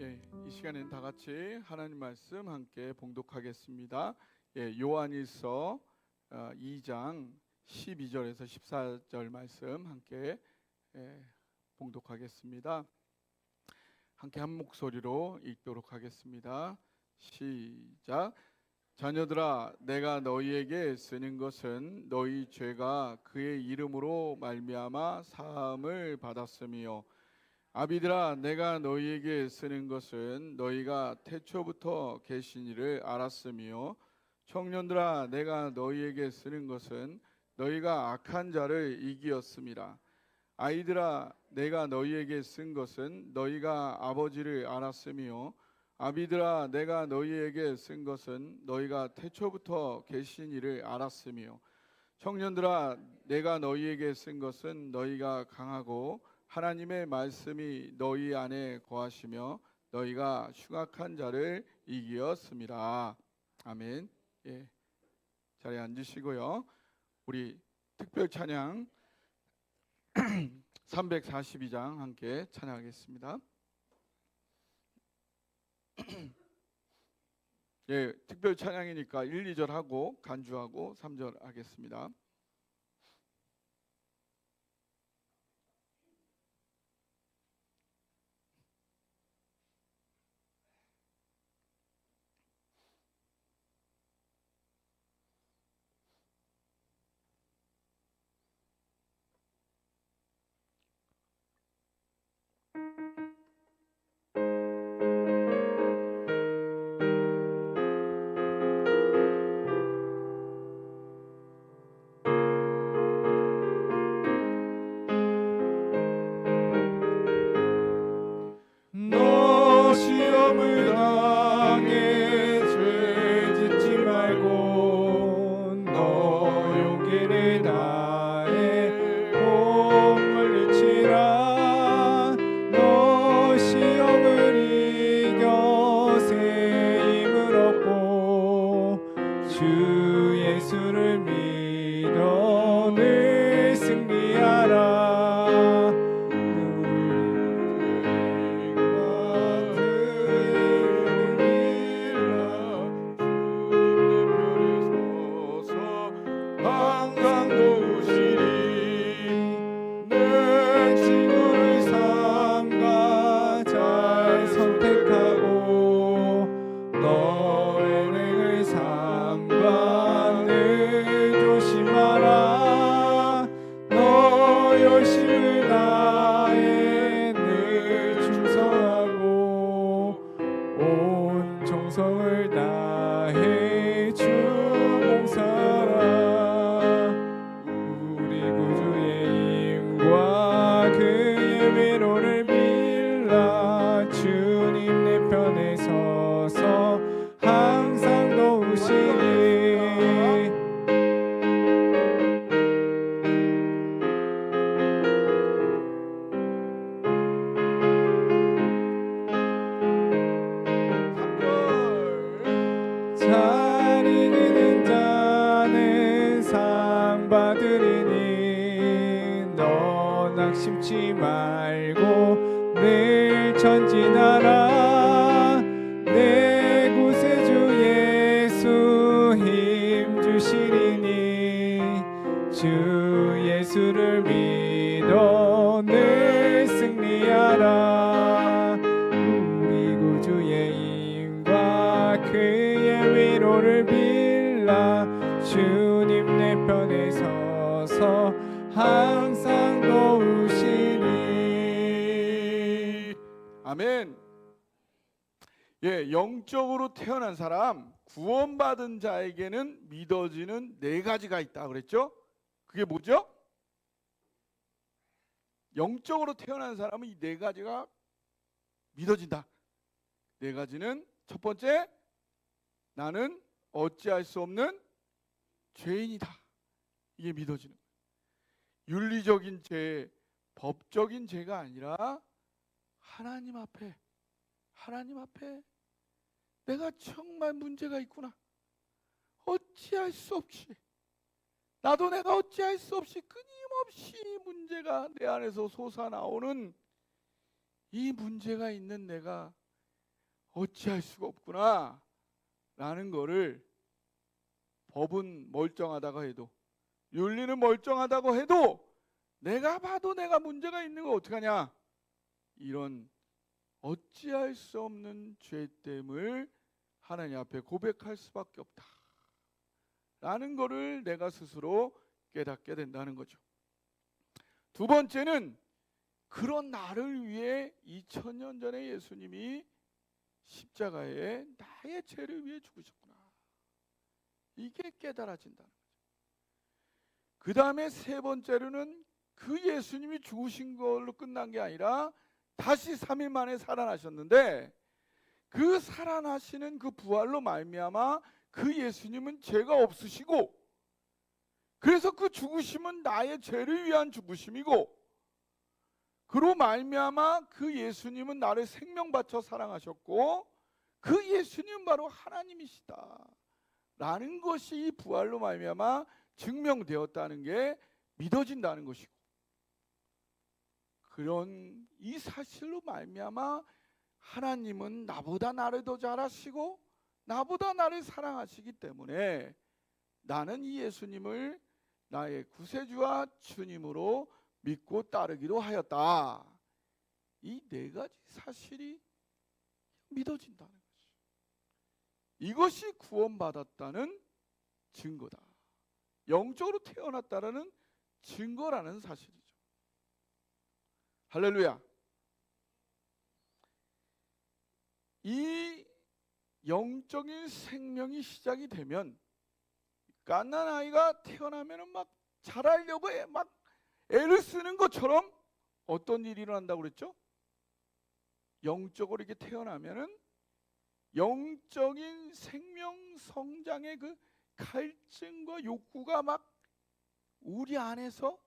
이 시간에는 다 같이 하나님 말씀 함께 봉독하겠습니다. 요한일서 2장 12절에서 14절 말씀 함께 봉독하겠습니다. 함께 한 목소리로 읽도록 하겠습니다. 시작. 자녀들아, 내가 너희에게 쓰는 것은 너희 죄가 그의 이름으로 말미암아 사함을 받았음이요, 아비들아, 내가 너희에게 쓰는 것은 너희가 태초부터 계신 이를 알았으며, 청년들아, 내가 너희에게 쓰는 것은 너희가 악한 자를 이기었음이라. 아이들아, 내가 너희에게 쓴 것은 너희가 아버지를 알았으며, 아비들아, 내가 너희에게 쓴 것은 너희가 태초부터 계신 이를 알았으며, 청년들아, 내가 너희에게 쓴 것은 너희가 강하고 하나님의 말씀이 너희 안에 거하시며 너희가 흉악한 자를 이기었음이라. 아멘. 자리에 앉으시고요. 우리 특별 찬양 342장 함께 찬양하겠습니다. 특별 찬양이니까 1, 2절 하고 간주하고 3절 하겠습니다. 너 시험을 당해 죄 짓지 말고 너 용기를 다해 복을 잃지라. 너 시험을 이겨 새 힘을 얻고 주 예수를 믿어 늘 승리하라. 항상 도우시리. 내 친구를 삼가 잘 선택하고 너의 은행을 삼가 늘 조심하라. 너 열심을 다해 늘 충성하고 온 정성을 다해 주 봉사하라. 우리 구주의 힘과 그의 위로를 빌라. 주님 내 편에 서서 항상 도우시니. 잘 이기는 자는 상 받으리니. 너 낙심치 말고 늘 전진하라. 내 구세주 예수 힘 주시리니. 주 예수를 믿어 늘 승리하라. 우리 구주의 힘과 그의 위로를 빌라. 주님 내 편에 서서 항상 도우시니. 아멘. 영적으로 태어난 사람, 구원받은 자에게는 믿어지는 4가지가 있다 그랬죠? 그게 뭐죠? 영적으로 태어난 사람은 이 4가지가 믿어진다. 4가지는, 첫 번째, 나는 어찌할 수 없는 죄인이다. 이게 믿어지는 거예요. 윤리적인 죄, 법적인 죄가 아니라 하나님 앞에 내가 정말 문제가 있구나. 어찌할 수 없이, 나도 내가 어찌할 수 없이 끊임없이 문제가 내 안에서 솟아나오는 이 문제가 있는 내가 어찌할 수가 없구나 라는 거를, 법은 멀쩡하다고 해도, 윤리는 멀쩡하다고 해도 내가 봐도 내가 문제가 있는 거 어떡하냐, 이런 어찌할 수 없는 죄됨을 하나님 앞에 고백할 수밖에 없다 라는 거를 내가 스스로 깨닫게 된다는 거죠. 두 번째는, 그런 나를 위해 2000년 전에 예수님이 십자가에 나의 죄를 위해 죽으셨구나, 이게 깨달아진다는 거죠. 그 다음에 세 번째로는, 그 예수님이 죽으신 걸로 끝난 게 아니라 다시 3일 만에 살아나셨는데, 그 살아나시는 그 부활로 말미암아 그 예수님은 죄가 없으시고, 그래서 그 죽으심은 나의 죄를 위한 죽으심이고, 그로 말미암아 그 예수님은 나를 생명 바쳐 사랑하셨고, 그 예수님은 바로 하나님이시다 라는 것이 이 부활로 말미암아 증명되었다는 게 믿어진다는 것이고, 그런 이 사실로 말미암아 하나님은 나보다 나를 더 잘 아시고 나보다 나를 사랑하시기 때문에 나는 이 예수님을 나의 구세주와 주님으로 믿고 따르기로 하였다. 이 네 가지 사실이 믿어진다는 거죠. 이것이 구원받았다는 증거다, 영적으로 태어났다라는 증거라는 사실이죠. 할렐루야. 이 영적인 생명이 시작이 되면, 갓난 아이가 태어나면은 막 자라려고 막 애를 쓰는 것처럼 어떤 일이 일어난다고 그랬죠? 영적으로 이렇게 태어나면은 영적인 생명 성장의 그 갈증과 욕구가 막 우리 안에서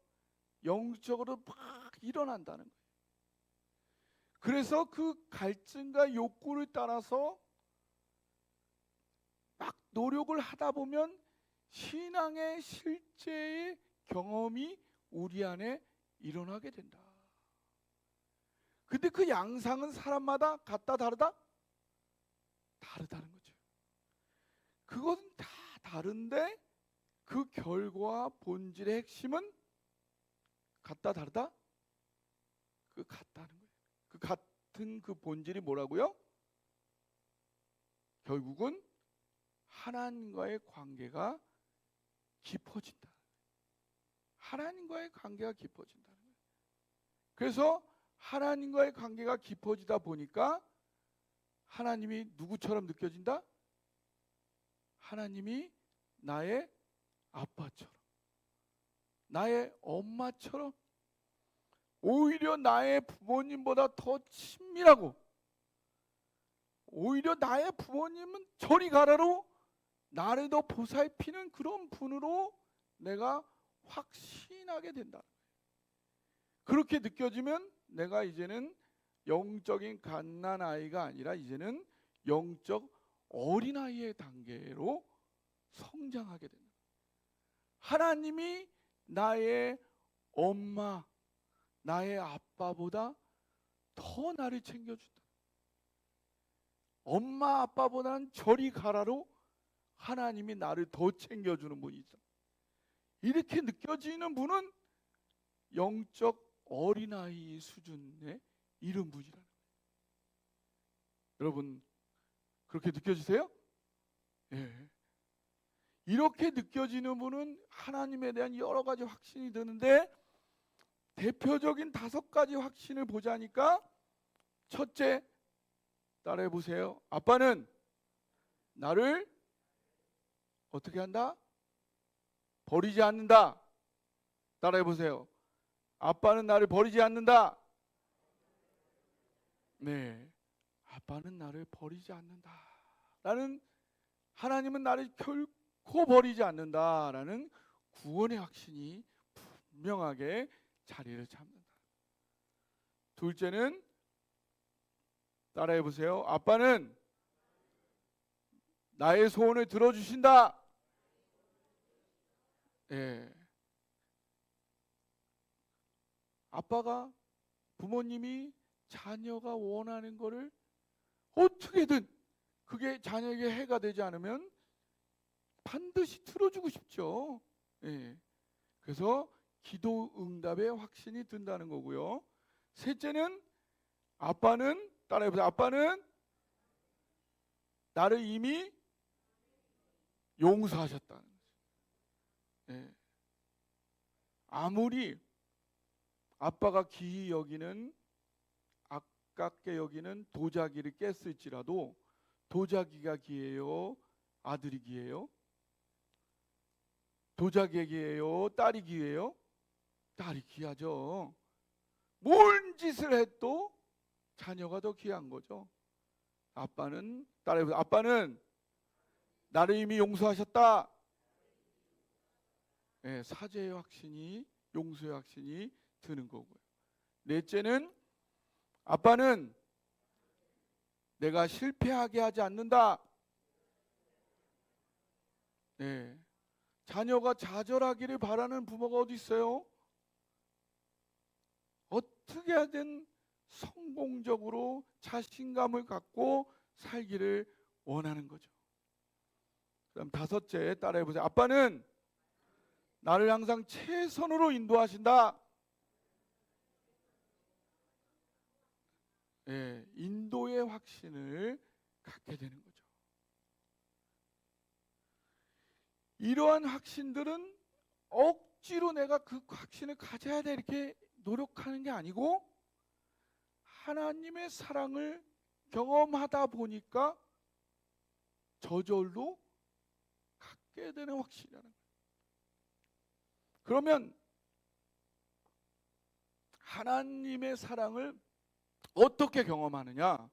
영적으로 막 일어난다는 거예요. 그래서 그 갈증과 욕구를 따라서 막 노력을 하다 보면 신앙의 실제의 경험이 우리 안에 일어나게 된다. 근데 그 양상은 사람마다 같다 다르다? 다르다는 거죠. 그것은 다 다른데 그 결과와 본질의 핵심은 같다 다르다? 그 같다는 거예요. 그 같은 그 본질이 뭐라고요? 결국은 하나님과의 관계가 깊어진다. 하나님과의 관계가 깊어진다는 거예요. 그래서 하나님과의 관계가 깊어지다 보니까 하나님이 누구처럼 느껴진다? 하나님이 나의 아빠처럼, 나의 엄마처럼, 오히려 나의 부모님보다 더 친밀하고, 오히려 나의 부모님은 저리 가라로 나를 더 보살피는 그런 분으로 내가 확신하게 된다. 그렇게 느껴지면 내가 이제는 영적인 갓난아이가 아니라 이제는 영적 어린아이의 단계로 성장하게 된다. 하나님이 나의 엄마, 나의 아빠보다 더 나를 챙겨준다. 엄마 아빠보다는 저리 가라로 하나님이 나를 더 챙겨주는 분이죠. 이렇게 느껴지는 분은 영적 어린아이 수준에 이른 분이라는 거예요. 여러분 그렇게 느껴지세요? 예. 이렇게 느껴지는 분은 하나님에 대한 여러 가지 확신이 드는데, 대표적인 5가지 확신을 보자니까, 첫째, 따라해 보세요. 아빠는 나를 어떻게 한다? 버리지 않는다. 따라해 보세요. 아빠는 나를 버리지 않는다. 네, 아빠는 나를 버리지 않는다 라는, 하나님은 나를 결코 버리지 않는다라는 구원의 확신이 분명하게 자리를 잡는다. 둘째는, 따라해 보세요. 아빠는 나의 소원을 들어주신다. 예. 아빠가, 부모님이 자녀가 원하는 거를 어떻게든 그게 자녀에게 해가 되지 않으면 반드시 틀어주고 싶죠. 예. 그래서 기도 응답에 확신이 든다는 거고요. 셋째는 아빠는, 따라해보세요. 아빠는 나를 이미 용서하셨다는 거죠. 예. 아무리 아빠가 기이 여기는, 아깝게 여기는 도자기를 깼을지라도 도자기가 기예요? 아들이 기예요? 도자기가 기예요? 딸이 기예요? 딸이 귀하죠. 뭔 짓을 해도 자녀가 더 귀한 거죠. 아빠는, 따라해보세요. 아빠는 나를 이미 용서하셨다. 네, 사죄의 확신이, 용서의 확신이 드는 거고요. 넷째는 아빠는 내가 실패하게 하지 않는다. 네, 자녀가 좌절하기를 바라는 부모가 어디 있어요? 어떻게 하든 성공적으로 자신감을 갖고 살기를 원하는 거죠. 그럼 다섯째, 따라해보세요. 아빠는 나를 항상 최선으로 인도하신다. 예, 인도의 확신을 갖게 되는 거죠. 이러한 확신들은 억지로 내가 그 확신을 가져야 돼 이렇게 노력하는 게 아니고 하나님의 사랑을 경험하다 보니까 저절로 갖게 되는 확신이라는 거예요. 그러면 하나님의 사랑을 어떻게 경험하느냐?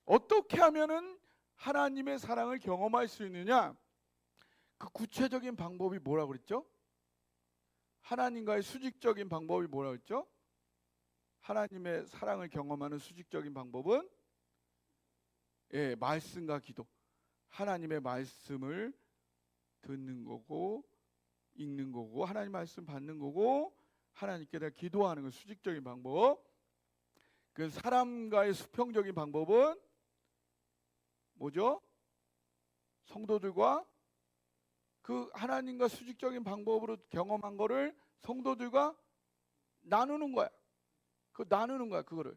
어떻게 하면은 하나님의 사랑을 경험할 수 있느냐? 그 구체적인 방법이 뭐라고 그랬죠? 하나님과의 수직적인 방법이 뭐라고 그랬죠? 하나님의 사랑을 경험하는 수직적인 방법은 예, 말씀과 기도. 하나님의 말씀을 듣는 거고 읽는 거고 하나님 말씀 받는 거고 하나님께 대해 기도하는 건 수직적인 방법. 그 사람과의 수평적인 방법은 뭐죠? 성도들과 그 하나님과 수직적인 방법으로 경험한 거를 성도들과 나누는 거야. 그 나누는 거야. 그거를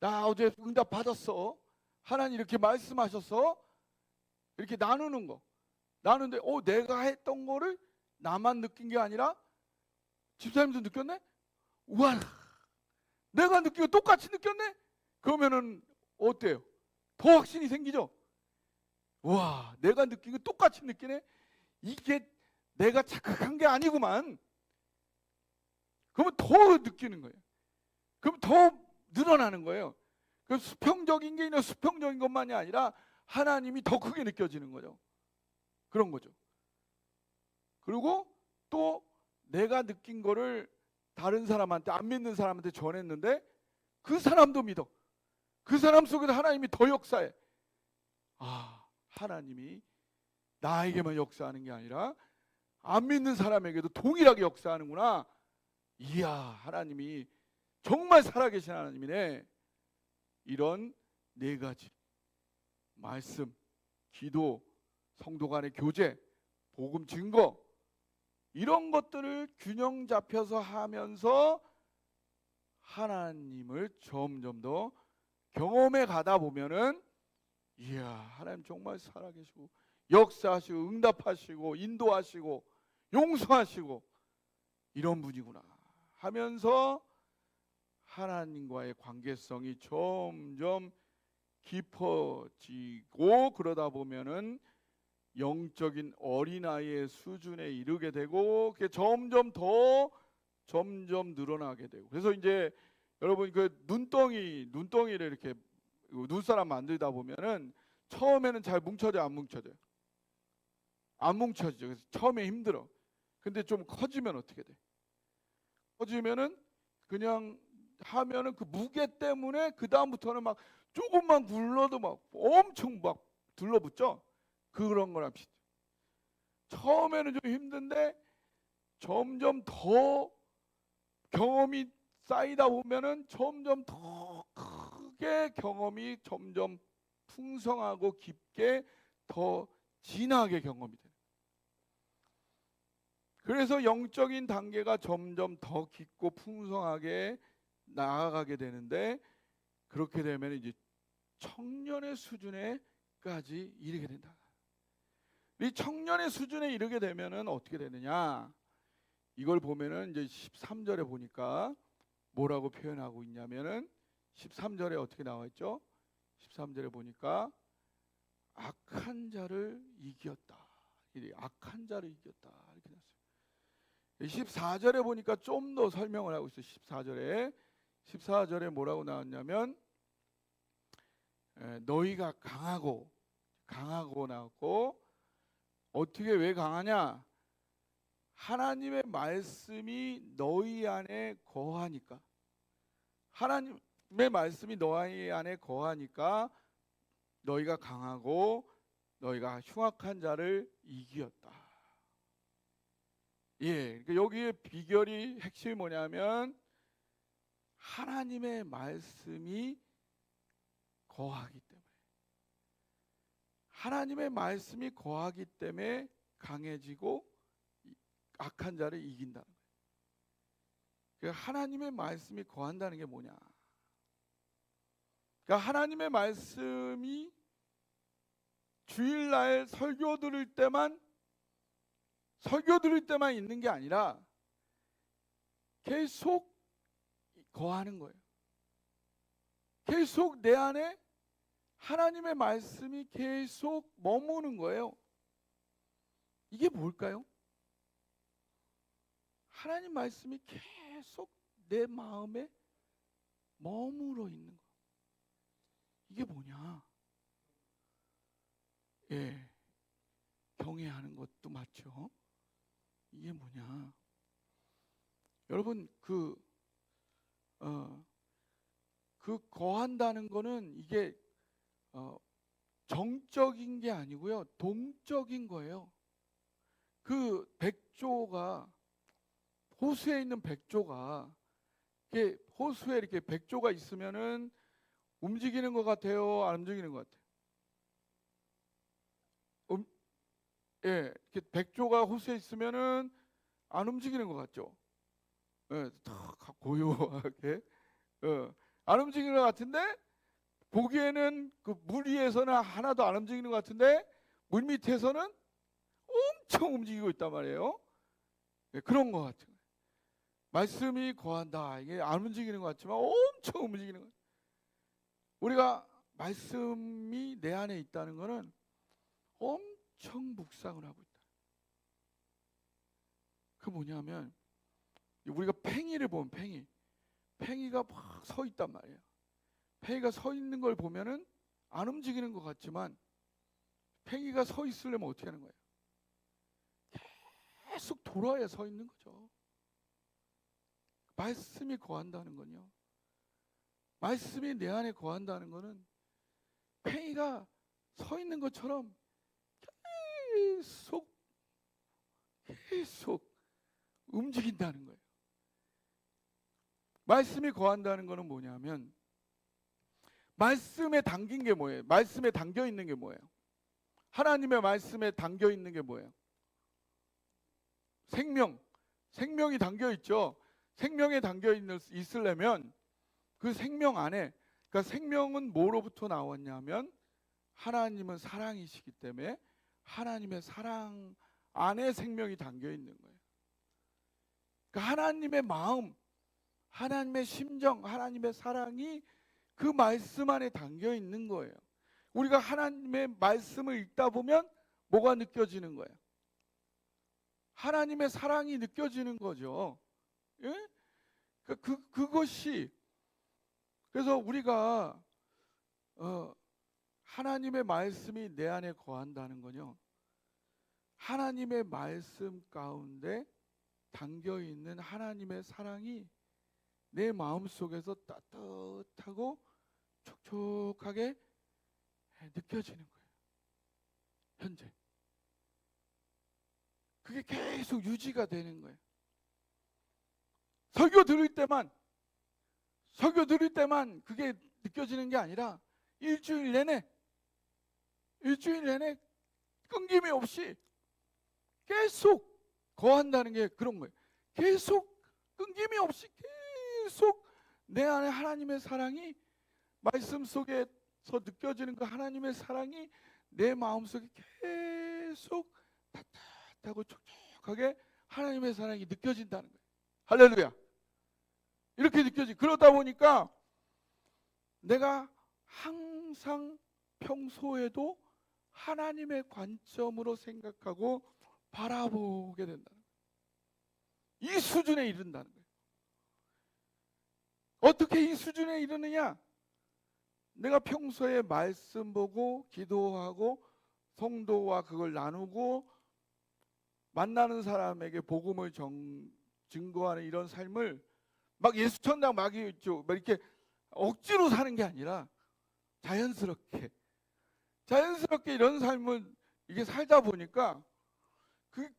나 어제 응답 받았어. 하나님 이렇게 말씀하셨어. 이렇게 나누는 거. 나누는데 내가 했던 거를 나만 느낀 게 아니라 집사님도 느꼈네? 우와, 내가 느끼고 똑같이 느꼈네? 그러면은 어때요? 더 확신이 생기죠? 와, 내가 느끼고 똑같이 느끼네? 이게 내가 착각한 게 아니구만. 그러면 더 느끼는 거예요. 그럼 더 늘어나는 거예요. 그 수평적인 게 있는 수평적인 것만이 아니라 하나님이 더 크게 느껴지는 거죠. 그런 거죠. 그리고 또 내가 느낀 거를 다른 사람한테, 안 믿는 사람한테 전했는데 그 사람도 믿어. 그 사람 속에서 하나님이 더 역사해. 아, 하나님이 나에게만 역사하는 게 아니라 안 믿는 사람에게도 동일하게 역사하는구나. 이야, 하나님이 정말 살아계신 하나님이네. 이런 네 가지 말씀, 기도, 성도 간의 교제, 복음 증거, 이런 것들을 균형 잡혀서 하면서 하나님을 점점 더 경험해 가다 보면은 이야, 하나님 정말 살아계시고 역사하시고 응답하시고 인도하시고 용서하시고 이런 분이구나 하면서 하나님과의 관계성이 점점 깊어지고 그러다 보면은 영적인 어린아이의 수준에 이르게 되고 그게 점점 늘어나게 되고 그래서 이제 여러분 그 눈덩이를 이렇게 눈사람 만들다 보면은 처음에는 잘 뭉쳐져 안 뭉쳐져요? 안 뭉쳐지죠. 그래서 처음에 힘들어. 근데 좀 커지면 어떻게 돼? 커지면은 그냥 하면은 그 무게 때문에 그 다음부터는 막 조금만 굴러도 막 엄청 막 둘러붙죠. 그런 거랑 비슷해. 처음에는 좀 힘든데 점점 더 경험이 쌓이다 보면은 점점 더 크게 깊게 경험이 점점 풍성하고 깊게 더 진하게 경험이 돼요. 그래서 영적인 단계가 점점 더 깊고 풍성하게 나아가게 되는데, 그렇게 되면 이제 청년의 수준에까지 이르게 된다. 이 청년의 수준에 이르게 되면은 어떻게 되느냐? 이걸 보면은 이제 13절에 보니까 뭐라고 표현하고 있냐면은 13절에 어떻게 나와 있죠? 13절에 보니까 악한 자를 이겼다. 악한 자를 이겼다. 이렇게 나왔어요. 14절에 보니까 좀 더 설명을 하고 있어요. 14절에 뭐라고 나왔냐면 너희가 강하고 나왔고, 어떻게 왜 강하냐? 하나님의 말씀이 너희 안에 거하니까. 하나님의 말씀이 너희 안에 거하니까 너희가 강하고 너희가 흉악한 자를 이겼다. 예, 그러니까 여기에 비결이, 핵심이 뭐냐면 하나님의 말씀이 거하기 때문에, 하나님의 말씀이 거하기 때문에 강해지고 악한 자를 이긴다는 거예요. 그러니까 하나님의 말씀이 거한다는 게 뭐냐? 그러니까 하나님의 말씀이 주일날 설교 들을 때만 있는 게 아니라 계속 거하는 거예요. 계속 내 안에 하나님의 말씀이 계속 머무는 거예요. 이게 뭘까요? 하나님 말씀이 계속 내 마음에 머물러 있는 거. 이게 뭐냐? 예, 경외하는 것도 맞죠. 이게 뭐냐? 여러분, 그 거한다는 거는 이게 정적인 게 아니고요, 동적인 거예요. 그 백조가, 호수에 있는 백조가, 이렇게 호수에 이렇게 백조가 있으면은 움직이는 것 같아요, 안 움직이는 것 같아요? 예, 이렇게 백조가 호수에 있으면은 안 움직이는 것 같죠? 예, 탁 고요하게, 안 움직이는 것 같은데, 보기에는 그 물 위에서는 하나도 안 움직이는 것 같은데 물 밑에서는 엄청 움직이고 있단 말이에요. 예, 그런 것 같아요. 말씀이 거한다. 이게 안 움직이는 것 같지만 엄청 움직이는 거예요. 우리가 말씀이 내 안에 있다는 것은 엄청 묵상을 하고 있다. 그 뭐냐면, 우리가 팽이를 보면 팽이가 막 서 있단 말이에요. 팽이가 서 있는 걸 보면은 안 움직이는 것 같지만, 팽이가 서 있으려면 어떻게 하는 거예요? 계속 돌아야 서 있는 거죠. 말씀이 거한다는 건요, 말씀이 내 안에 거한다는 거는 팽이가 서 있는 것처럼 계속 움직인다는 거예요. 말씀이 거한다는 거는 뭐냐면, 말씀에 담긴 게 뭐예요? 말씀에 담겨 있는 게 뭐예요? 하나님의 말씀에 담겨 있는 게 뭐예요? 생명이 담겨 있죠. 생명에 담겨 있으려면 그 생명 안에, 그러니까 생명은 뭐로부터 나왔냐면 하나님은 사랑이시기 때문에 하나님의 사랑 안에 생명이 담겨 있는 거예요. 그러니까 하나님의 마음, 하나님의 심정, 하나님의 사랑이 그 말씀 안에 담겨 있는 거예요. 우리가 하나님의 말씀을 읽다 보면 뭐가 느껴지는 거예요? 하나님의 사랑이 느껴지는 거죠. 예? 그것이, 그래서 우리가 하나님의 말씀이 내 안에 거한다는 건요, 하나님의 말씀 가운데 담겨 있는 하나님의 사랑이 내 마음속에서 따뜻하고 촉촉하게 느껴지는 거예요. 현재 그게 계속 유지가 되는 거예요. 설교 들을 때만 그게 느껴지는 게 아니라 일주일 내내 끊김이 없이 계속 거한다는 게 그런 거예요. 계속 끊김이 없이 계속 내 안에 하나님의 사랑이, 말씀 속에서 느껴지는 그 하나님의 사랑이 내 마음속에 계속 따뜻하고 촉촉하게 하나님의 사랑이 느껴진다는 거예요. 할렐루야. 이렇게 느껴지. 그러다 보니까 내가 항상 평소에도 하나님의 관점으로 생각하고 바라보게 된다는 거예요. 이 수준에 이른다는 거예요. 어떻게 이 수준에 이르느냐? 내가 평소에 말씀 보고 기도하고 성도와 그걸 나누고 만나는 사람에게 복음을 증거하는 이런 삶을 막 예수 천당 막 이렇게 억지로 사는 게 아니라 자연스럽게 이런 삶을 이게 살다 보니까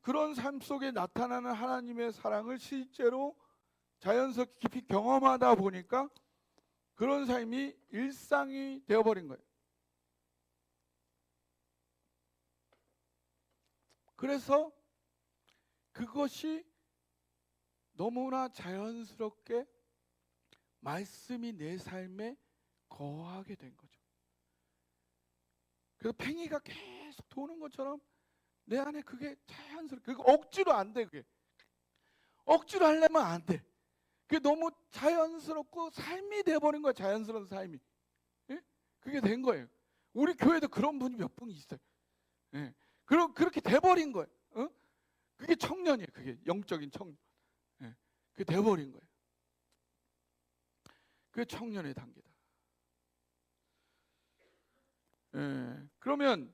그런 삶 속에 나타나는 하나님의 사랑을 실제로 자연스럽게 깊이 경험하다 보니까 그런 삶이 일상이 되어버린 거예요. 그래서 그것이 너무나 자연스럽게 말씀이 내 삶에 거하게 된 거죠. 그래서 팽이가 계속 도는 것처럼 내 안에 그게 자연스럽게, 그거 억지로 안 돼. 그게 억지로 하려면 안 돼. 그게 너무 자연스럽고 삶이 돼버린 거야. 자연스러운 삶이. 예? 그게 된 거예요. 우리 교회도 그런 분이 몇 분 있어요. 예. 그렇게 돼버린 거예요. 어? 그게 청년이에요. 그게 영적인 청년. 예. 그게 돼버린 거예요. 그게 청년의 단계다. 예. 그러면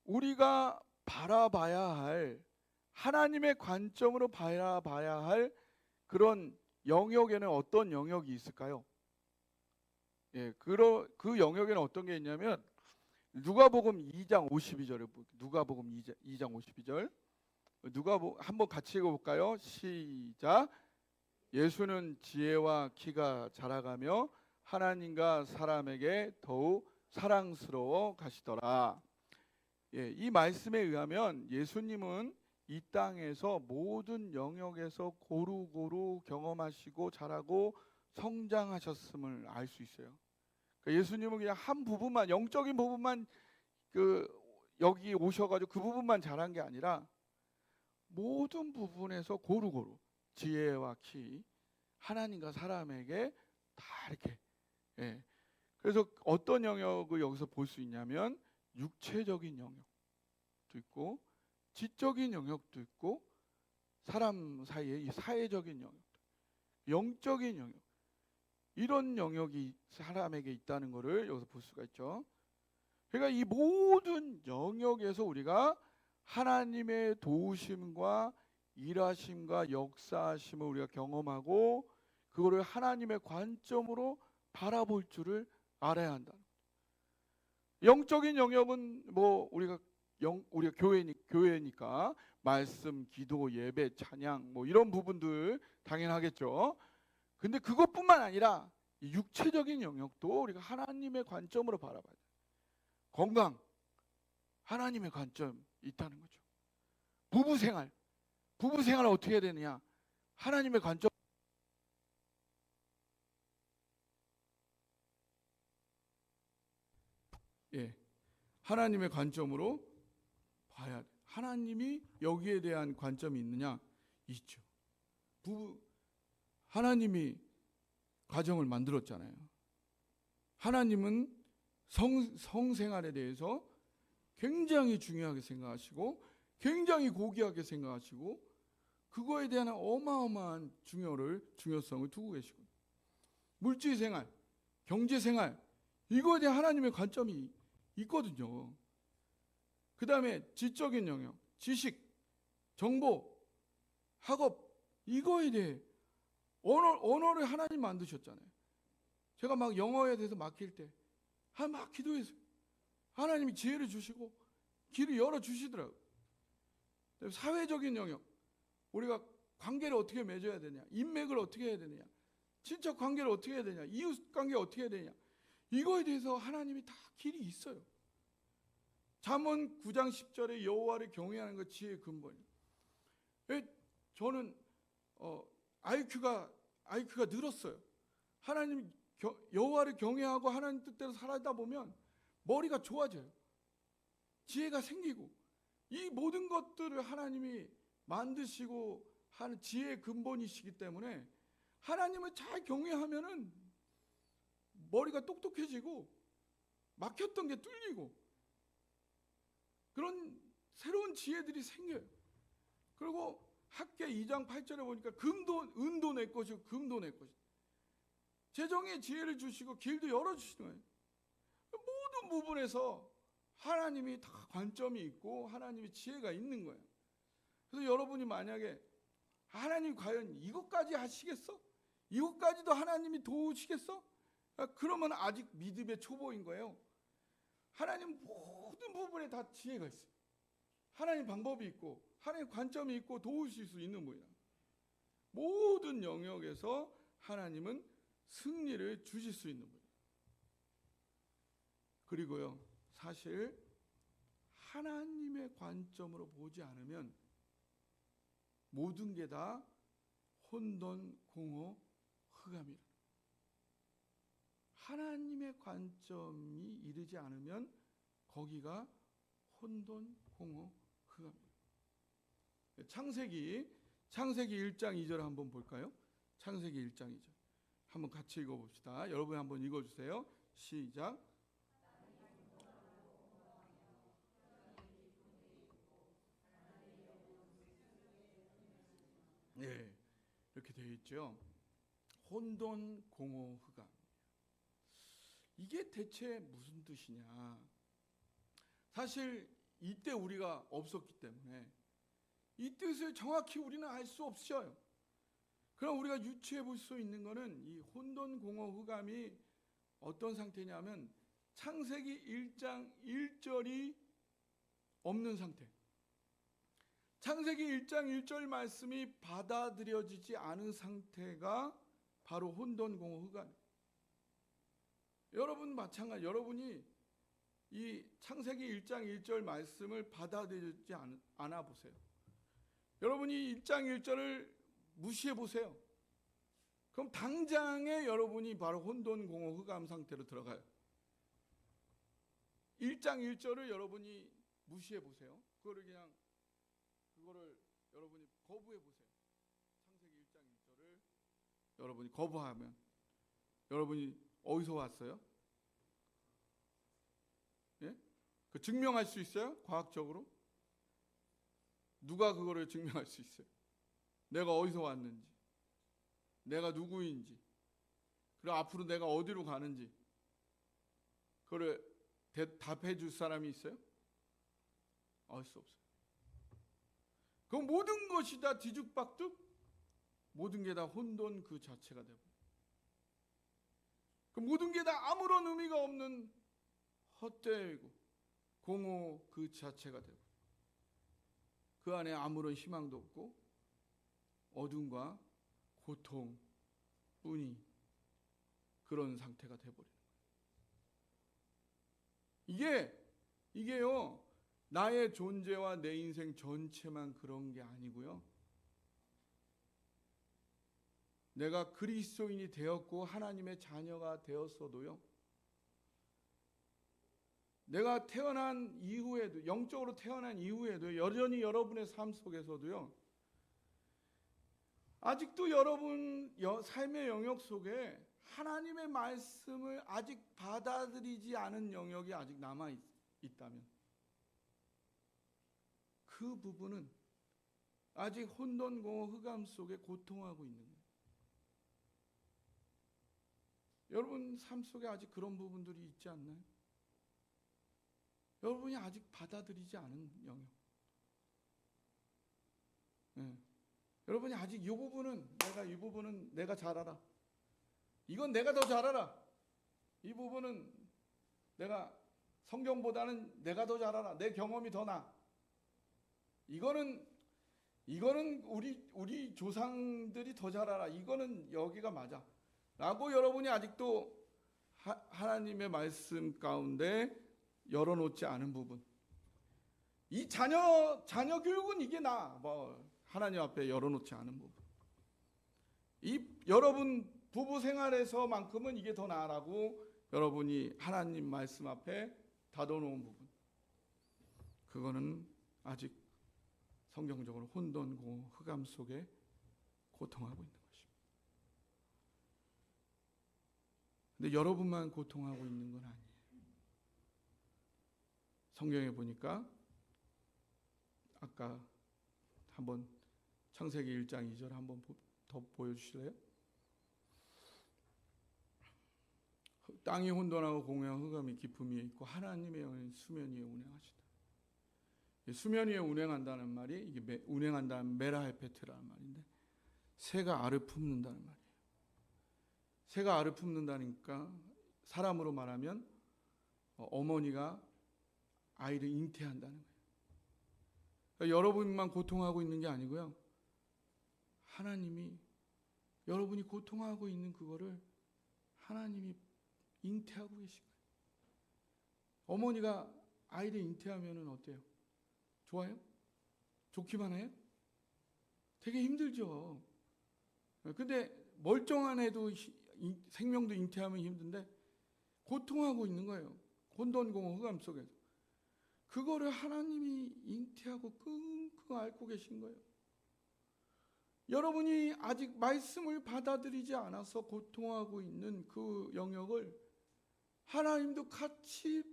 우리가 바라봐야 할, 하나님의 관점으로 바라봐야 할 그런 영역에는 어떤 영역이 있을까요? 예, 그 영역에는 어떤 게 있냐면 누가복음 2장 52절에 누가복음 2장 52절 한번 같이 읽어볼까요? 시작. 예수는 지혜와 키가 자라가며 하나님과 사람에게 더욱 사랑스러워 가시더라. 예, 이 말씀에 의하면 예수님은 이 땅에서 모든 영역에서 고루고루 경험하시고 자라고 성장하셨음을 알 수 있어요. 그러니까 예수님은 그냥 한 부분만, 영적인 부분만 여기 오셔가지고 그 부분만 자란 게 아니라 모든 부분에서 고루고루 지혜와 키, 하나님과 사람에게 다 이렇게. 예. 그래서 어떤 영역을 여기서 볼 수 있냐면 육체적인 영역도 있고 지적인 영역도 있고 사람 사이에 이 사회적인 영역, 영적인 영역, 이런 영역이 사람에게 있다는 것을 여기서 볼 수가 있죠. 그러니까 이 모든 영역에서 우리가 하나님의 도우심과 일하심과 역사하심을 우리가 경험하고 그거를 하나님의 관점으로 바라볼 줄을 알아야 한다. 영적인 영역은 뭐 우리가 교회니까 말씀, 기도, 예배, 찬양 뭐 이런 부분들 당연하겠죠. 근데 그것뿐만 아니라 육체적인 영역도 우리가 하나님의 관점으로 바라봐야 돼요. 건강, 하나님의 관점 있다는 거죠. 부부생활 어떻게 해야 되느냐? 하나님의 관점. 예, 하나님의 관점으로 봐야 돼. 하나님이 여기에 대한 관점이 있느냐? 있죠. 하나님이 가정을 만들었잖아요. 하나님은 성생활에 대해서 굉장히 중요하게 생각하시고 굉장히 고귀하게 생각하시고 그거에 대한 어마어마한 중요성을 두고 계시고, 물질생활, 경제생활, 이거에 대한 하나님의 관점이 있거든요. 그 다음에 지적인 영역, 지식, 정보, 학업, 이거에 대해 언어를 하나님 만드셨잖아요. 제가 막 영어에 대해서 막힐 때 막 기도했어요. 하나님이 지혜를 주시고 길을 열어주시더라고요. 사회적인 영역, 우리가 관계를 어떻게 맺어야 되냐, 인맥을 어떻게 해야 되느냐, 친척 관계를 어떻게 해야 되냐, 이웃 관계 어떻게 해야 되냐, 이거에 대해서 하나님이 다 길이 있어요. 잠언 9장 10절에 여호와를 경외하는 것 지혜의 근본이에요. 저는 IQ가 늘었어요. 하나님 여호와를 경외하고 하나님 뜻대로 살다 보면 머리가 좋아져요. 지혜가 생기고, 이 모든 것들을 하나님이 만드시고 하는 지혜의 근본이시기 때문에 하나님을 잘 경외하면은 머리가 똑똑해지고 막혔던 게 뚫리고 그런 새로운 지혜들이 생겨요. 그리고 학계 2장 8절에 보니까 은도 내 것이고 금도 내 것이고 재정의 지혜를 주시고 길도 열어주시는 거예요. 모든 부분에서 하나님이 다 관점이 있고 하나님의 지혜가 있는 거예요. 그래서 여러분이 만약에 하나님 과연 이것까지 하시겠어? 이것까지도 하나님이 도우시겠어? 그러면 아직 믿음의 초보인 거예요. 하나님 모든 부분에 다 지혜가 있어요. 하나님 방법이 있고 하나님 관점이 있고 도우실 수 있는 분이야. 모든 영역에서 하나님은 승리를 주실 수 있는 분이에요. 그리고요, 사실 하나님의 관점으로 보지 않으면 모든 게 다 혼돈, 공허, 흑암이라. 하나님의 관점이 이르지 않으면 거기가 혼돈, 공허, 흑암이에요. 창세기 1장 2절 한번 볼까요? 창세기 1장 2절 한번 같이 읽어봅시다. 여러분 한번 읽어주세요. 시작. 네, 이렇게 되어 있죠. 혼돈, 공허, 흑암. 이게 대체 무슨 뜻이냐? 사실 이때 우리가 없었기 때문에 이 뜻을 정확히 우리는 알 수 없어요. 그럼 우리가 유추해 볼 수 있는 것은 이 혼돈, 공허, 흑암이 어떤 상태냐면 창세기 1장 1절이 없는 상태. 창세기 1장 1절 말씀이 받아들여지지 않은 상태가 바로 혼돈, 공허, 흑암. 여러분 마찬가지. 여러분이 이 창세기 1장 1절 말씀을 받아들이지 않아 보세요. 여러분이 1장 1절을 무시해 보세요. 그럼 당장에 여러분이 바로 혼돈, 공허, 흑암 상태로 들어가요. 1장 1절을 여러분이 무시해 보세요. 그거를 여러분이 거부해 보세요. 창세기 1장 1절을 여러분이 거부하면 여러분이 어디서 왔어요? 예? 그 증명할 수 있어요? 과학적으로? 누가 그거를 증명할 수 있어요? 내가 어디서 왔는지, 내가 누구인지, 그리고 앞으로 내가 어디로 가는지 그거를 대답해 줄 사람이 있어요? 알 수 없어요. 그 모든 것이 다 뒤죽박죽, 모든 게 다 혼돈 그 자체가 되고, 그 모든 게 다 아무런 의미가 없는 헛되고 공허 그 자체가 되고, 그 안에 아무런 희망도 없고 어둠과 고통뿐이 그런 상태가 되어버리는 거예요. 이게요, 나의 존재와 내 인생 전체만 그런 게 아니고요, 내가 그리스도인이 되었고 하나님의 자녀가 되었어도요, 내가 태어난 이후에도, 영적으로 태어난 이후에도 여전히 여러분의 삶 속에서도요, 아직도 여러분 삶의 영역 속에 하나님의 말씀을 아직 받아들이지 않은 영역이 아직 남아 있다면 그 부분은 아직 혼돈, 공허, 흑암 속에 고통하고 있는 거예요. 여러분 삶 속에 아직 그런 부분들이 있지 않나요? 여러분이 아직 받아들이지 않은 영역. 네. 여러분이 아직 이 부분은 내가 잘 알아. 이건 내가 더 잘 알아. 이 부분은 내가 성경보다는 내가 더 잘 알아. 내 경험이 더 나. 이거는 우리 조상들이 더 잘 알아. 이거는 여기가 맞아. 라고 여러분이 아직도 하나님의 말씀 가운데 열어놓지 않은 부분. 이 자녀 교육은 이게 하나님 앞에 열어놓지 않은 부분. 이 여러분 부부 생활에서만큼은 이게 더 나아라고 여러분이 하나님 말씀 앞에 닫아놓은 부분. 그거는 아직 성경적으로 혼돈고 흑암 속에 고통하고 있는 것입니다. 근데 여러분만 고통하고 있는 건 아니에요. 성경에 보니까 아까 한번 창세기 1장 2절 한번 더 보여주실래요? 땅이 혼돈하고 공허한 흑암이 깊음 위에 있고 하나님의 영은 수면 위에 운행하시다. 수면 위에 운행한다는 말이 이게 운행한다는 메라헤페트라는 말인데 새가 알을 품는다는 말이에요. 새가 알을 품는다니까 사람으로 말하면 어머니가 아이를 잉태한다는 거예요. 그러니까 여러분만 고통하고 있는 게 아니고요. 하나님이 여러분이 고통하고 있는 그거를 하나님이 잉태하고 계신 거예요. 어머니가 아이를 잉태하면 어때요? 좋아요? 좋기만 해요? 되게 힘들죠. 근데 멀쩡한 애도 생명도 잉태하면 힘든데 고통하고 있는 거예요. 혼돈공허 흑암 속에서. 그거를 하나님이 잉태하고 끙끙 앓고 계신 거예요. 여러분이 아직 말씀을 받아들이지 않아서 고통하고 있는 그 영역을 하나님도 같이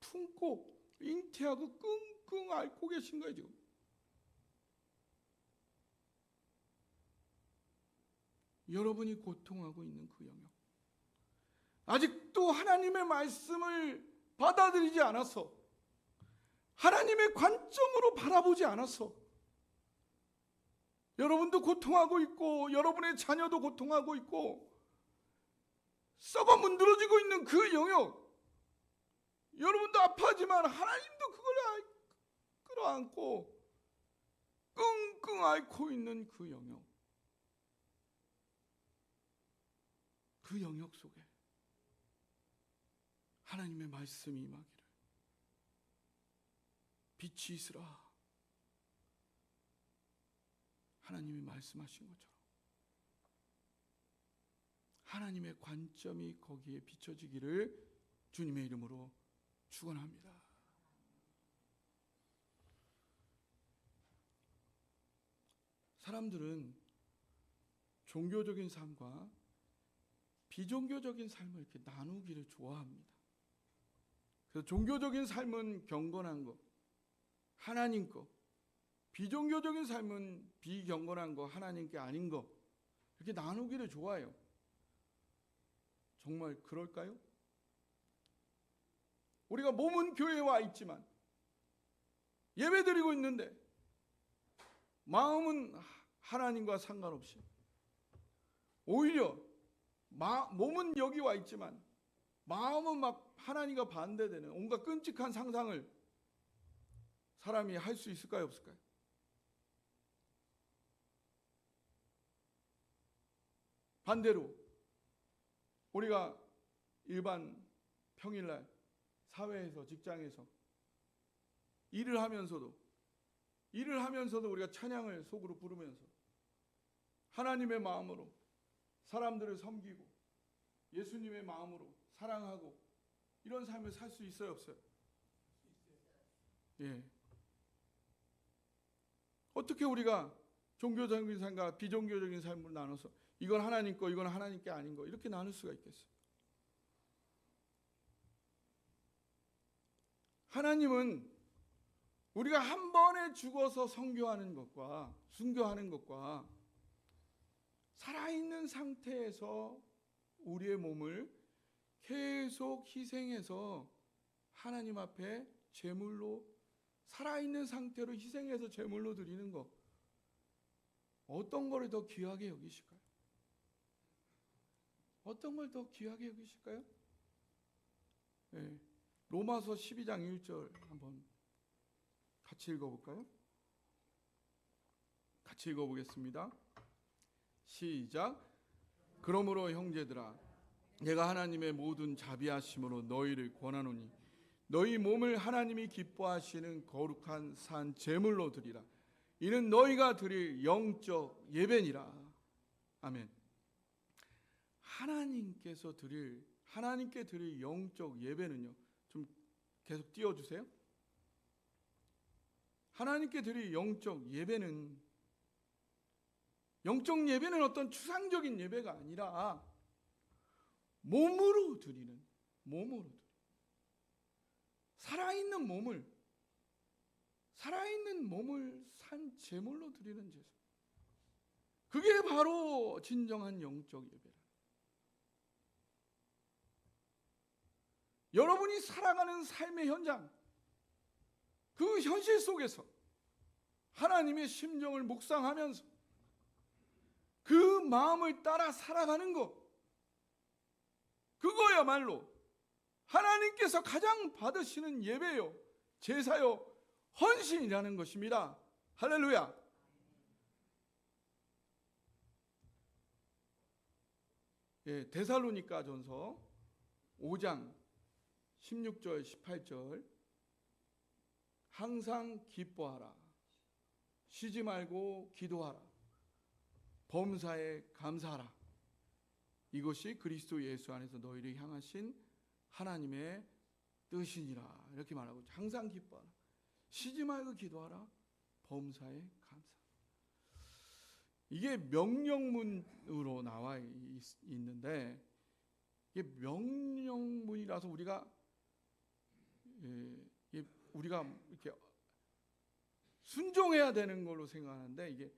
품고 잉태하고 끙끙 앓고 계신 거예요, 지금. 여러분이 고통하고 있는 그 영역. 아직도 하나님의 말씀을 받아들이지 않아서 하나님의 관점으로 바라보지 않아서 여러분도 고통하고 있고 여러분의 자녀도 고통하고 있고 썩어 문드러지고 있는 그 영역, 여러분도 아파하지만 하나님도 그걸 끌어안고 끙끙 앓고 있는 그 영역, 그 영역 속에 하나님의 말씀이 임하기를 빛이 있으라 하나님이 말씀하신 것처럼 하나님의 관점이 거기에 비춰지기를 주님의 이름으로 축원합니다. 사람들은 종교적인 삶과 비종교적인 삶을 이렇게 나누기를 좋아합니다. 그래서 종교적인 삶은 경건한 거, 하나님 거, 비종교적인 삶은 비경건한 거, 하나님께 아닌 거, 이렇게 나누기를 좋아해요. 정말 그럴까요? 우리가 몸은 교회에 와 있지만 예배드리고 있는데 마음은 하나님과 상관없이 오히려 몸은 여기 와 있지만 마음은 막 하나님과 반대되는 온갖 끔찍한 상상을 사람이 할 수 있을까요, 없을까요? 반대로 우리가 일반 평일날 사회에서 직장에서 일을 하면서도 우리가 찬양을 속으로 부르면서 하나님의 마음으로 사람들을 섬기고 예수님의 마음으로 사랑하고 이런 삶을 살 수 있어요, 없어요? 예. 어떻게 우리가 종교적인 삶과 비종교적인 삶을 나눠서 이건 하나님 거, 이건 하나님께 아닌 거 이렇게 나눌 수가 있겠어요? 하나님은 우리가 한 번에 죽어서 순교하는 것과 살아있는 상태에서 우리의 몸을 계속 희생해서 하나님 앞에 제물로 살아있는 상태로 희생해서 제물로 드리는 거, 어떤 거를 더 귀하게 여기실까요? 어떤 걸 더 귀하게 여기실까요? 네. 로마서 12장 1절 한번 같이 읽어볼까요? 같이 읽어보겠습니다. 시작. 그러므로 형제들아 내가 하나님의 모든 자비하심으로 너희를 권하노니 너희 몸을 하나님이 기뻐하시는 거룩한 산 제물로 드리라. 이는 너희가 드릴 영적 예배니라. 아멘. 하나님께 드릴 영적 예배는요, 좀 계속 띄워주세요. 하나님께 드릴 영적 예배는 어떤 추상적인 예배가 아니라 몸으로 드리는, 살아있는 몸을 산 제물로 드리는 제사. 그게 바로 진정한 영적 예배라. 여러분이 살아가는 삶의 현장, 그 현실 속에서 하나님의 심정을 묵상하면서 그 마음을 따라 살아가는 것, 그거야말로 하나님께서 가장 받으시는 예배요, 제사요, 헌신이라는 것입니다. 할렐루야. 예, 데살로니가전서 5장 16절 18절 항상 기뻐하라, 쉬지 말고 기도하라, 범사에 감사하라. 이것이 그리스도 예수 안에서 너희를 향하신 하나님의 뜻이니라. 이렇게 말하고 있죠. 항상 기뻐하라, 쉬지 말고 기도하라, 범사에 감사하라. 이게 명령문으로 나와 있는데, 이게 명령문이라서 우리가 이렇게 순종해야 되는 걸로 생각하는데, 이게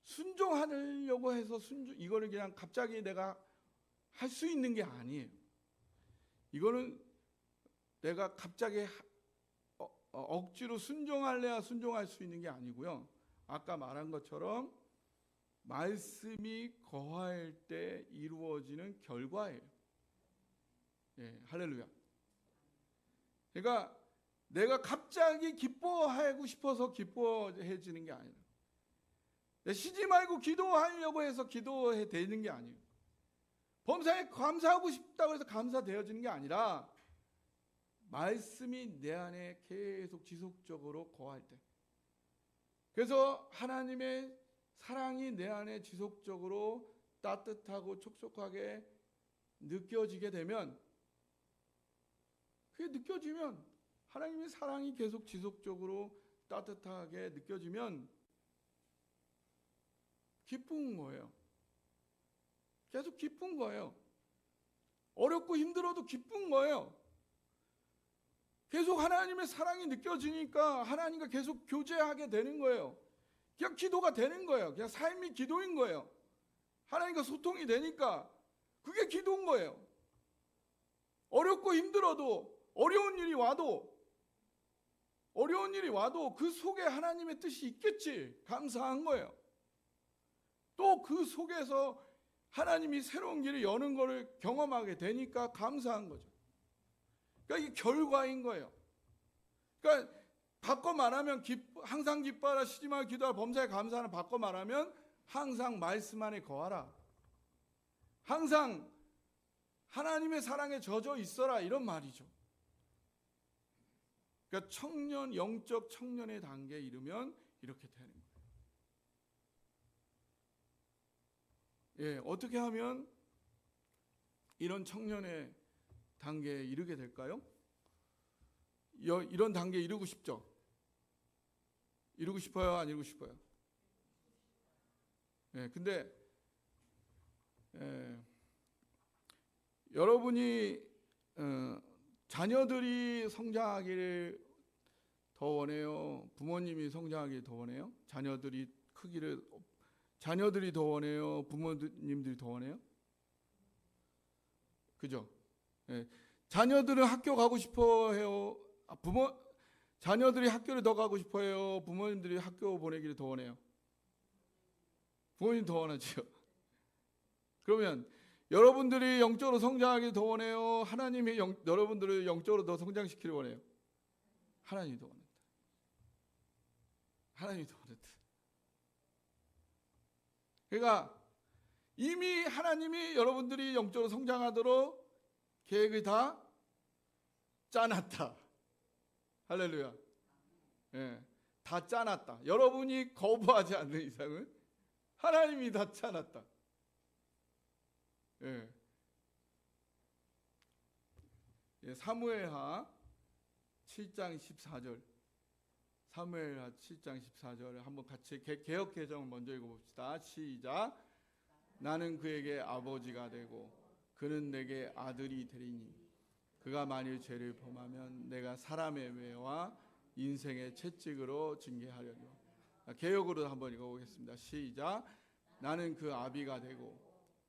순종하려고 해서 이거를 그냥 갑자기 내가 할 수 있는 게 아니에요. 이거는 내가 갑자기 억지로 순종할래야 순종할 수 있는 게 아니고요. 아까 말한 것처럼 말씀이 거할 때 이루어지는 결과예요. 예, 할렐루야. 그러니까 내가 갑자기 기뻐하고 싶어서 기뻐해지는 게 아니라, 쉬지 말고 기도하려고 해서 기도해 되는 게 아니에요. 범사에 감사하고 싶다고 해서 감사되어지는 게 아니라, 말씀이 내 안에 계속 지속적으로 거할 때, 그래서 하나님의 사랑이 내 안에 지속적으로 따뜻하고 촉촉하게 느껴지게 되면, 그게 느껴지면, 하나님의 사랑이 계속 지속적으로 따뜻하게 느껴지면 기쁜 거예요. 계속 기쁜 거예요. 어렵고 힘들어도 기쁜 거예요. 계속 하나님의 사랑이 느껴지니까 하나님과 계속 교제하게 되는 거예요. 그냥 기도가 되는 거예요. 그냥 삶이 기도인 거예요. 하나님과 소통이 되니까 그게 기도인 거예요. 어렵고 힘들어도, 어려운 일이 와도 그 속에 하나님의 뜻이 있겠지, 감사한 거예요. 또 그 속에서 하나님이 새로운 길을 여는 것을 경험하게 되니까 감사한 거죠. 그러니까 이게 결과인 거예요. 그러니까 바꿔 말하면 항상 기뻐하라, 쉬지 말고 기도하라, 범사에 감사하라, 바꿔 말하면 항상 말씀 안에 거하라, 항상 하나님의 사랑에 젖어 있어라, 이런 말이죠. 그러니까 영적 청년의 단계에 이르면 이렇게 되는 거예요. 예, 어떻게 하면 이런 청년의 단계에 이르게 될까요? 이런 단계에 이르고 싶죠? 이루고 싶어요? 안 이루고 싶어요? 예, 근데 여러분이 자녀들이 성장하기를 더 원해요? 부모님이 성장하기를 더 원해요? 자녀들이 더 원해요? 부모님들이 더 원해요? 그죠? 예. 자녀들은 학교 가고 싶어 해요? 자녀들이 학교를 더 가고 싶어 해요? 부모님들이 학교 보내기를 더 원해요? 부모님 더 원하죠. 그러면 여러분들이 영적으로 성장하기를 더 원해요? 하나님이 여러분들을 영적으로 더 성장시키길 원해요? 하나님이 더 원한다. 하나님이 더 원한다. 그러니까 이미 하나님이 여러분들이 영적으로 성장하도록 계획을 다 짜놨다. 할렐루야. 예, 다 짜놨다. 여러분이 거부하지 않는 이상은 하나님이 다 짜놨다. 예. 예, 사무엘하 7장 14절. 사무엘하 7장 14절 한번 같이 개역 개정 먼저 읽어봅시다. 시작. 나는 그에게 아버지가 되고 그는 내게 아들이 되리니 그가 만일 죄를 범하면 내가 사람의 외와 인생의 채찍으로 징계하려니와. 개역으로 한번 읽어보겠습니다. 시작. 나는 그 아비가 되고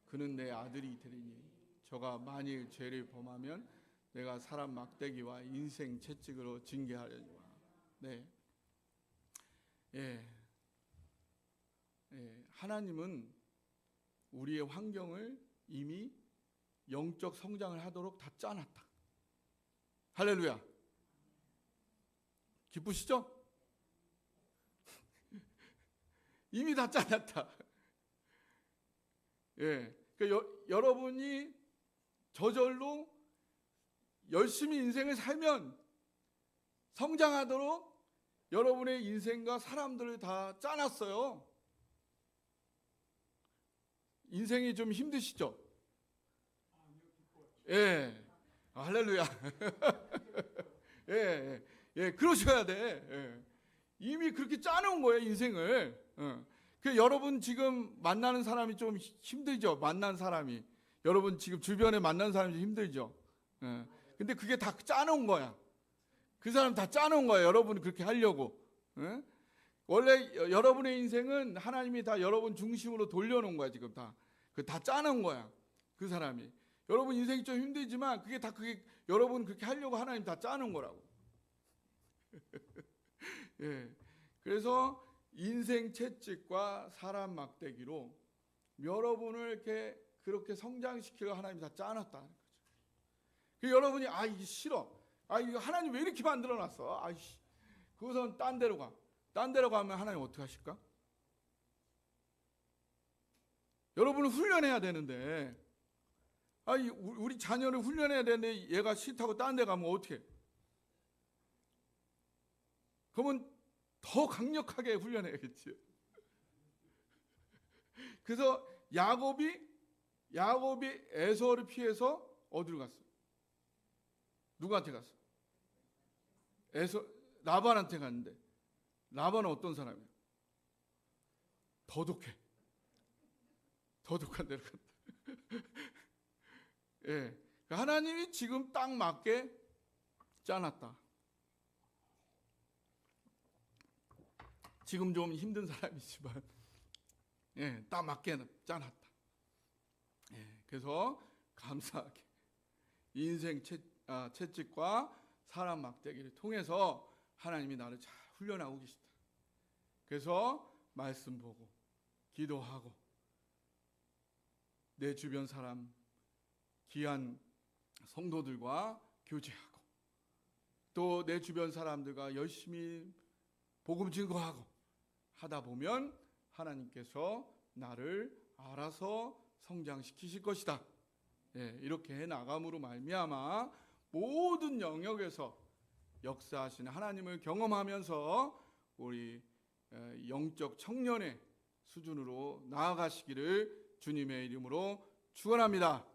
그는 내 아들이 되리니 저가 만일 죄를 범하면 내가 사람 막대기와 인생 채찍으로 징계하려니와. 네. 예. 예. 하나님은 우리의 환경을 이미 영적 성장을 하도록 다 짜놨다. 할렐루야. 기쁘시죠? 이미 다 짜놨다. 예. 그러니까 여러분이 저절로 열심히 인생을 살면 성장하도록 여러분의 인생과 사람들을 다 짜놨어요. 인생이 좀 힘드시죠? 예. 할렐루야. 예, 예, 예, 그러셔야 돼. 예. 이미 그렇게 짜놓은 거예요, 인생을. 그 여러분 지금 만나는 사람이 좀 힘들죠? 만난 사람이. 여러분 지금 주변에 만나는 사람이 좀 힘들죠? 예. 근데 그게 다 짜놓은 거야. 그 사람 다 짜놓은 거야. 여러분이 그렇게 하려고. 예? 원래 여러분의 인생은 하나님이 다 여러분 중심으로 돌려놓은 거야. 지금 다. 다 짜놓은 거야. 그 사람이. 여러분 인생이 좀 힘들지만 그게 여러분 그렇게 하려고 하나님 다 짜놓은 거라고. 예. 그래서 인생 채찍과 사람 막대기로 여러분을 그렇게 성장시키려 하나님이 다 짜놨다는 거죠. 여러분이 이게 싫어. 이거 하나님 왜 이렇게 만들어놨어? 그것은 딴 데로 가. 딴 데로 가면 하나님 어떻게 하실까? 여러분은 훈련해야 되는데, 우리 자녀를 훈련해야 되는데 얘가 싫다고 딴 데 가면 어떻게? 그러면 더 강력하게 훈련해야겠지. 그래서 야곱이 에서를 피해서 어디로 갔어? 누구한테 갔어? 라반한테 갔는데 라반은 어떤 사람이야? 더독해. 더독한 데로 간다. 예, 하나님이 지금 딱 맞게 짜놨다. 지금 좀 힘든 사람이지만, 예, 딱 맞게 짜놨다. 예, 그래서 감사하게 인생 채찍과 사람 막대기를 통해서 하나님이 나를 잘 훈련하고 계시다. 그래서 말씀 보고 기도하고 내 주변 사람 귀한 성도들과 교제하고 또 내 주변 사람들과 열심히 복음 증거하고 하다 보면 하나님께서 나를 알아서 성장시키실 것이다. 예, 이렇게 해 나감으로 말미암아 모든 영역에서 역사하시는 하나님을 경험하면서 우리 영적 청년의 수준으로 나아가시기를 주님의 이름으로 축원합니다.